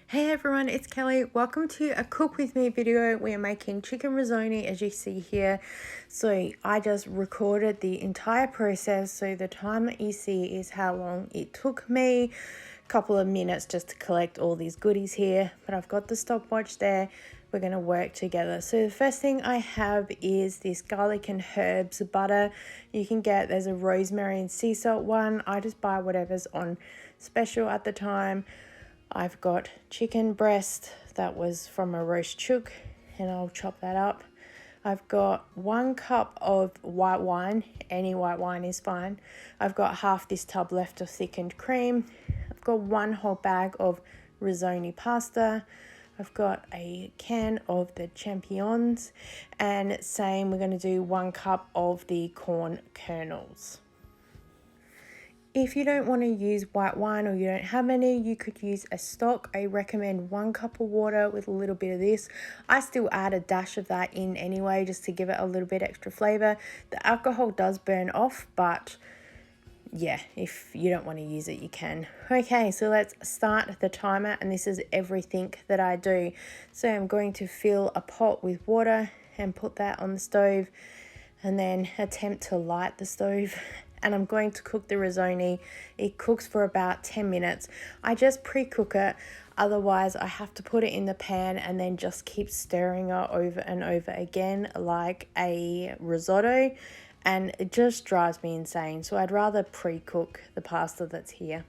Hey everyone, it's Kelly. Welcome to a cook with me video. We are making chicken risoni as you see here. So I just recorded the entire process. So the time that you see is how long it took me. A couple of minutes just to collect all these goodies here. But I've got the stopwatch there. We're going to work together. So the first thing I have is this garlic and herbs butter. You can get, there's a rosemary and sea salt one. I just buy whatever's on special at the time. I've got chicken breast that was from a roast chook, and I'll chop that up. I've got 1 cup of white wine, any white wine is fine. I've got half this tub left of thickened cream. I've got 1 whole bag of risoni pasta. I've got a can of the champignons, and same, we're going to do 1 cup of the corn kernels. If you don't want to use white wine or you don't have any, you could use a stock. I recommend 1 cup of water with a little bit of this. I still add a dash of that in anyway, just to give it a little bit extra flavor. The alcohol does burn off, but yeah, if you don't want to use it, you can. Okay, so let's start the timer, and this is everything that I do. So I'm going to fill a pot with water and put that on the stove, and then attempt to light the stove. And I'm going to cook the risoni. It cooks for about 10 minutes. I just pre-cook it, otherwise I have to put it in the pan and then just keep stirring it over and over again like a risotto, and it just drives me insane. So I'd rather pre-cook the pasta that's here.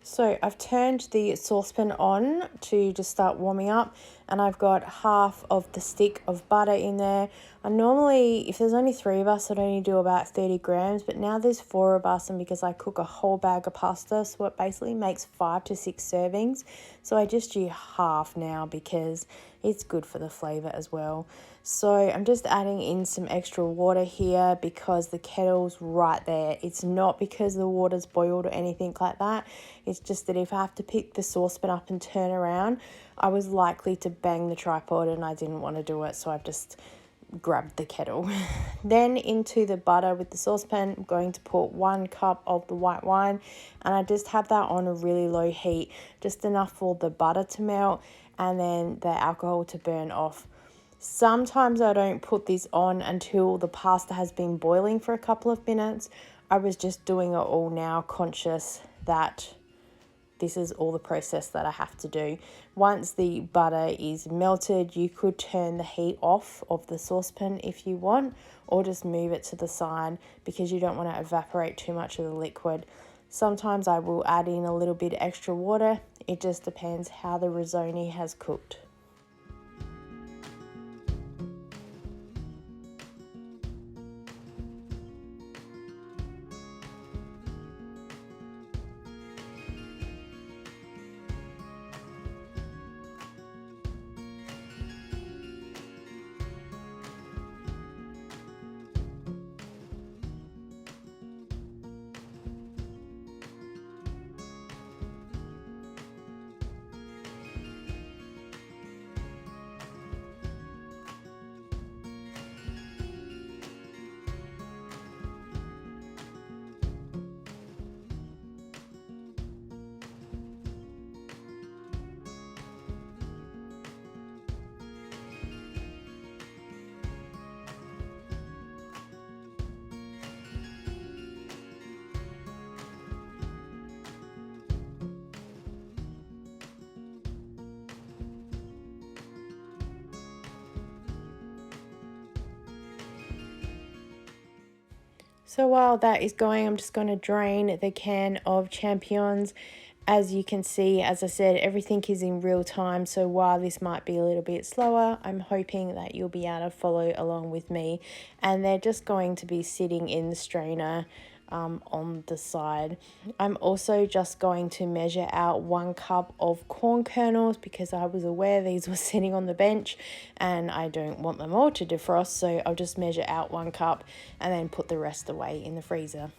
So I've turned the saucepan on to just start warming up, and I've got half of the stick of butter in there. I normally, if there's only 3 of us, I'd only do about 30 grams, but now there's 4 of us, and because I cook a whole bag of pasta, so it basically makes 5 to 6 servings. So I just do half now because it's good for the flavor as well. So I'm just adding in some extra water here because the kettle's right there. It's not because the water's boiled or anything like that. It's just that if I have to pick the saucepan up and turn around, I was likely to bang the tripod and I didn't want to do it, so I've just grabbed the kettle. Then into the butter with the saucepan, I'm going to put 1 cup of the white wine, and I just have that on a really low heat, just enough for the butter to melt and then the alcohol to burn off. Sometimes I don't put this on until the pasta has been boiling for a couple of minutes. I was just doing it all now, conscious that this is all the process that I have to do. Once the butter is melted, you could turn the heat off of the saucepan if you want, or just move it to the side because you don't want to evaporate too much of the liquid. Sometimes I will add in a little bit extra water. It just depends how the risoni has cooked. So while that is going, I'm just going to drain the can of champignons. As you can see, as I said, everything is in real time. So while this might be a little bit slower, I'm hoping that you'll be able to follow along with me. And they're just going to be sitting in the strainer on the side. I'm also just going to measure out 1 cup of corn kernels because I was aware these were sitting on the bench and I don't want them all to defrost, so I'll just measure out 1 cup and then put the rest away in the freezer.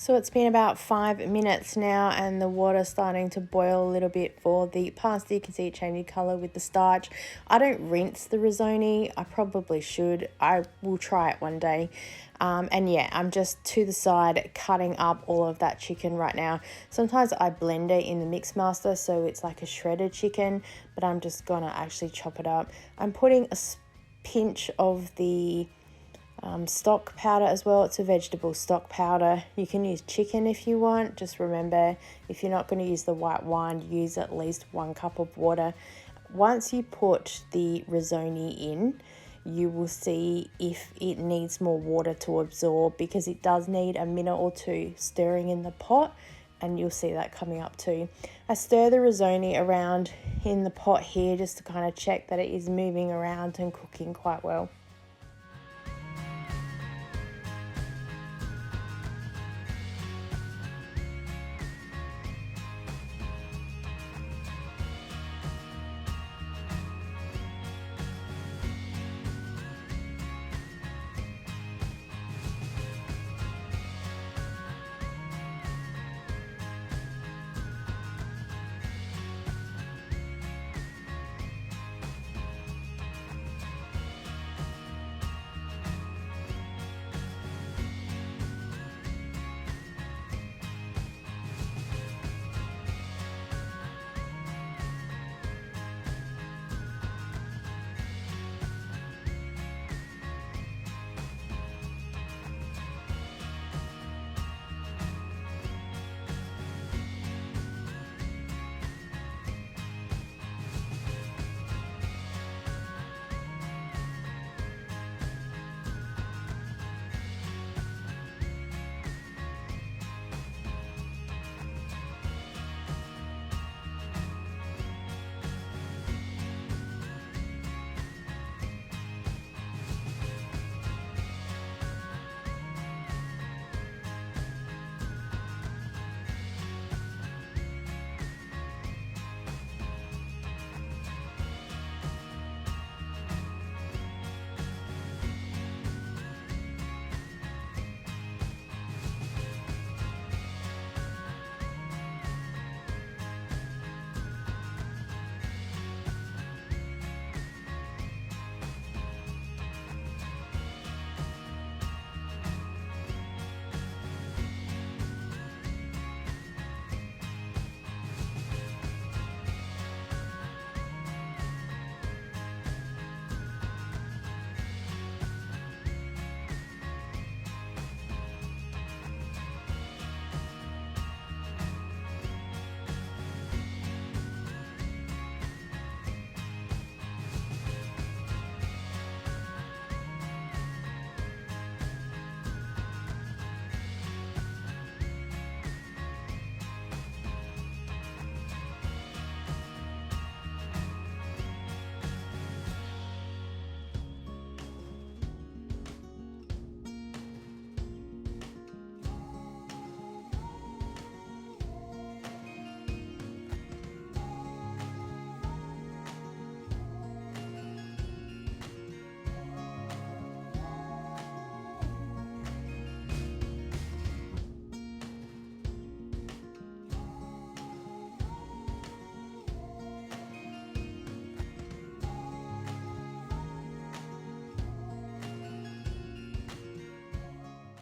So it's been about 5 minutes now and the water's starting to boil a little bit for the pasta. You can see it changing colour with the starch. I don't rinse the risoni. I probably should. I will try it one day. And yeah, I'm just to the side cutting up all of that chicken right now. Sometimes I blend it in the mix master so it's like a shredded chicken, but I'm just gonna actually chop it up. I'm putting a pinch of the stock powder as well. It's a vegetable stock powder. You can use chicken if you want. Just remember, if you're not going to use the white wine, use at least 1 cup of water. Once you put the risoni in, you will see if it needs more water to absorb, because it does need a minute or two stirring in the pot, and you'll see that coming up too. I stir the risoni around in the pot here just to kind of check that it is moving around and cooking quite well.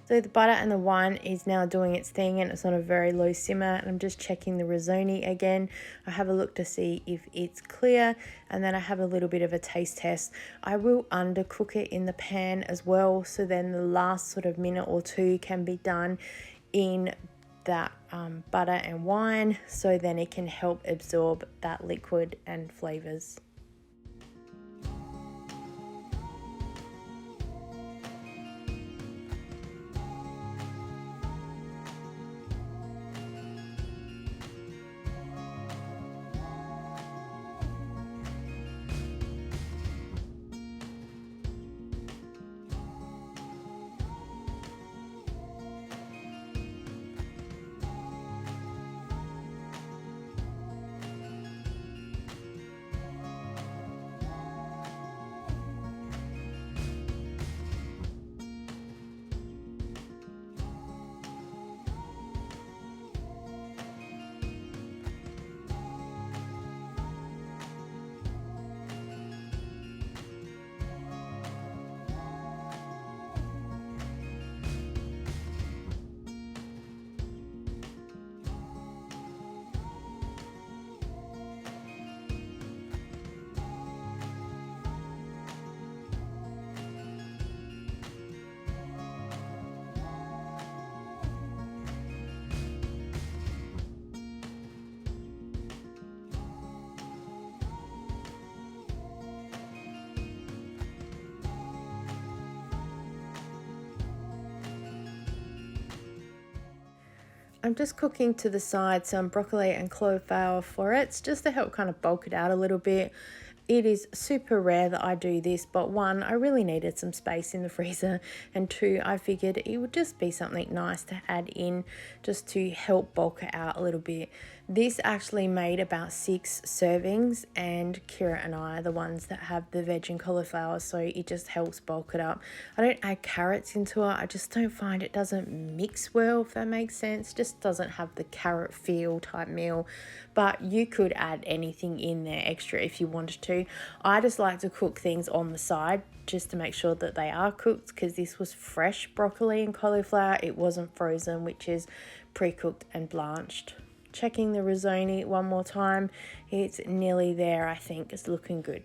So the butter and the wine is now doing its thing and it's on a very low simmer, and I'm just checking the risoni again. I have a look to see if it's clear, and then I have a little bit of a taste test. I will undercook it in the pan as well, so then the last sort of minute or two can be done in that butter and wine, so then it can help absorb that liquid and flavors. I'm just cooking to the side some broccoli and cauliflower florets just to help kind of bulk it out a little bit. It is super rare that I do this, but one, I really needed some space in the freezer, and two, I figured it would just be something nice to add in just to help bulk it out a little bit. This actually made about 6 servings, and Kira and I are the ones that have the veg and cauliflower, so it just helps bulk it up. I don't add carrots into it. I just don't find it doesn't mix well, if that makes sense. Just doesn't have the carrot feel type meal, but you could add anything in there extra if you wanted to. I just like to cook things on the side just to make sure that they are cooked, because this was fresh broccoli and cauliflower. It wasn't frozen, which is pre-cooked and blanched. Checking the risoni one more time. It's nearly there, I think. It's looking good.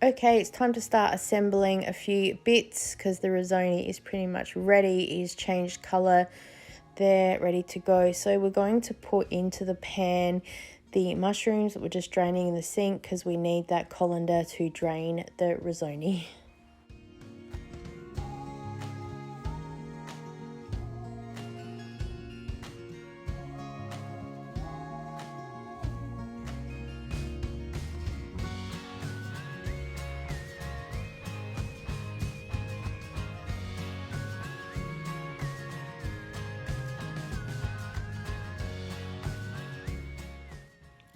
Okay, it's time to start assembling a few bits because the risoni is pretty much ready. It is changed color. They're ready to go. So we're going to put into the pan the mushrooms that we're just draining in the sink because we need that colander to drain the risoni.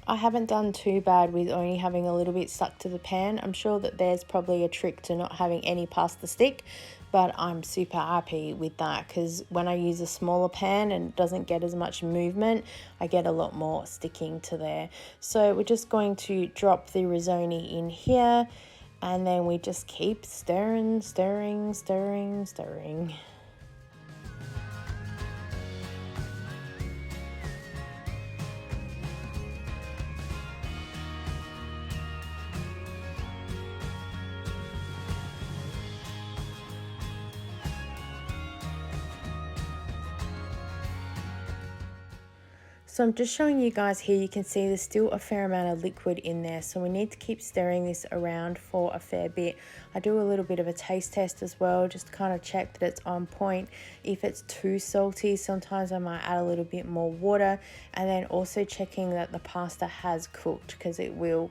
I haven't done too bad with only having a little bit stuck to the pan. I'm sure that there's probably a trick to not having any pasta stick, but I'm super happy with that because when I use a smaller pan and it doesn't get as much movement, I get a lot more sticking to there. So we're just going to drop the risoni in here, and then we just keep stirring, stirring, stirring, stirring. So I'm just showing you guys here, you can see there's still a fair amount of liquid in there. So we need to keep stirring this around for a fair bit. I do a little bit of a taste test as well, just to kind of check that it's on point. If it's too salty, sometimes I might add a little bit more water, and then also checking that the pasta has cooked because it will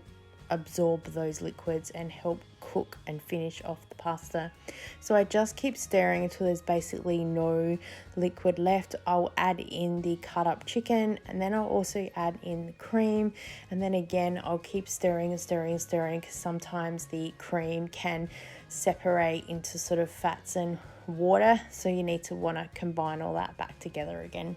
absorb those liquids and help cook and finish off the pasta. So I just keep stirring until there's basically no liquid left. I'll add in the cut up chicken, and then I'll also add in the cream, and then again I'll keep stirring and stirring and stirring because sometimes the cream can separate into sort of fats and water, so you need to want to combine all that back together again.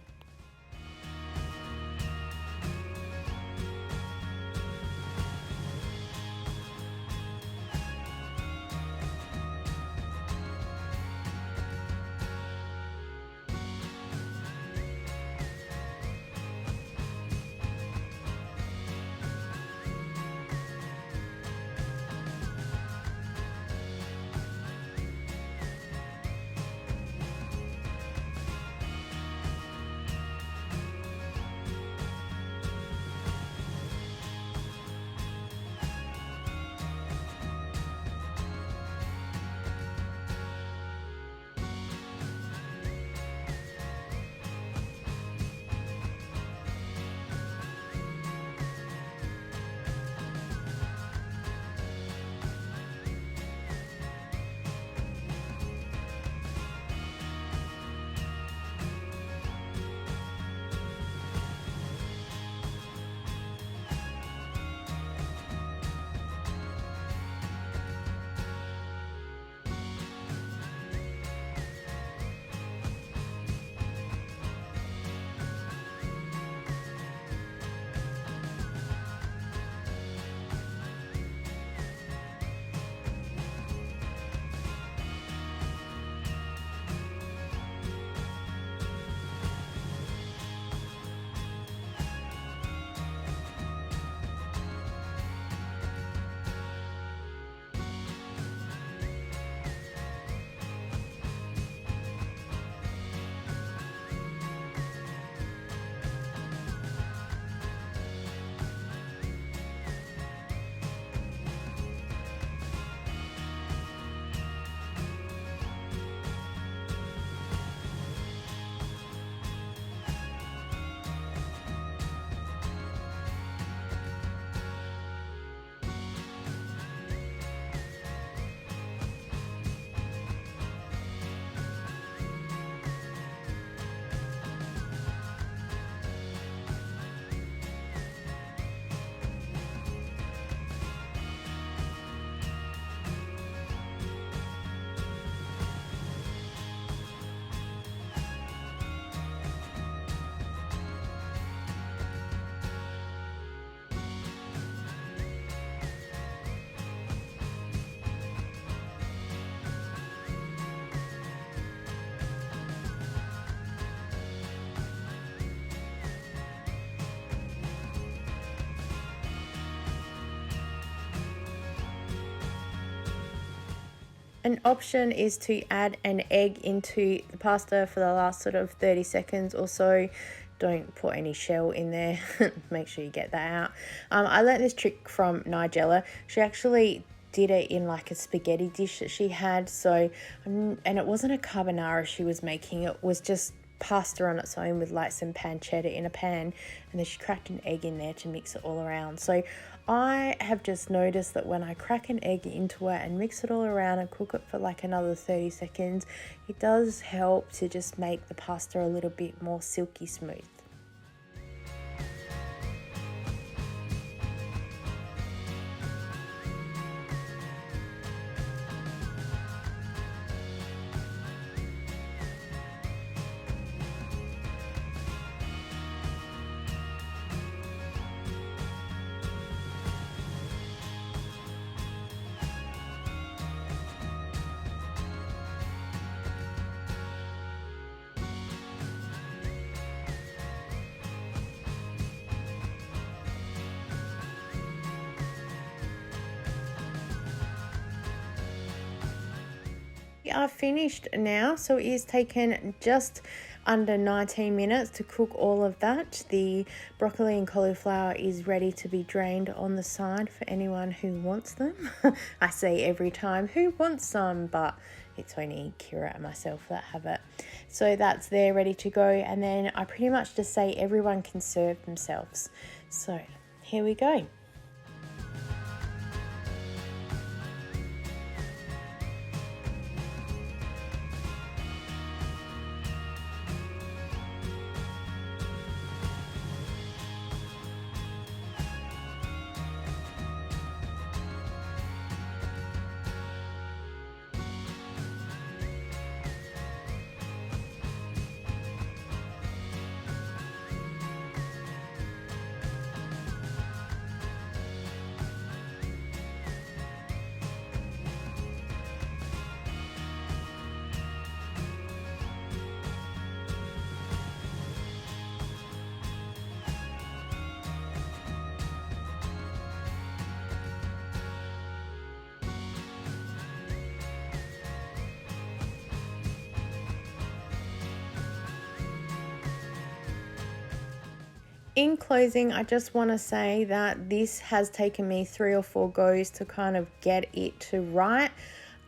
An option is to add an egg into the pasta for the last sort of 30 seconds or so. Don't put any shell in there. Make sure you get that out. I learned this trick from Nigella. She actually did it in like a spaghetti dish that she had. So, and it wasn't a carbonara she was making. It was just pasta on its own with like some pancetta in a pan, and then she cracked an egg in there to mix it all around. So I have just noticed that when I crack an egg into it and mix it all around and cook it for like another 30 seconds, it does help to just make the pasta a little bit more silky smooth. We are finished now, so it is taken just under 19 minutes to cook all of that. The broccoli and cauliflower is ready to be drained on the side for anyone who wants them. I say every time, who wants some? But it's only Kira and myself that have it. So that's there ready to go, and then I pretty much just say everyone can serve themselves. So here we go. In closing, I just want to say that this has taken me 3 or 4 goes to kind of get it to right,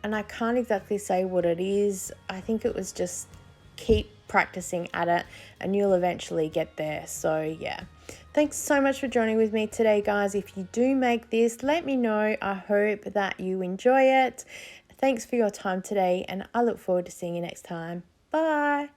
and I can't exactly say what it is. I think it was just keep practicing at it and you'll eventually get there. So yeah, thanks so much for joining with me today, guys. If you do make this, let me know. I hope that you enjoy it. Thanks for your time today, and I look forward to seeing you next time. Bye.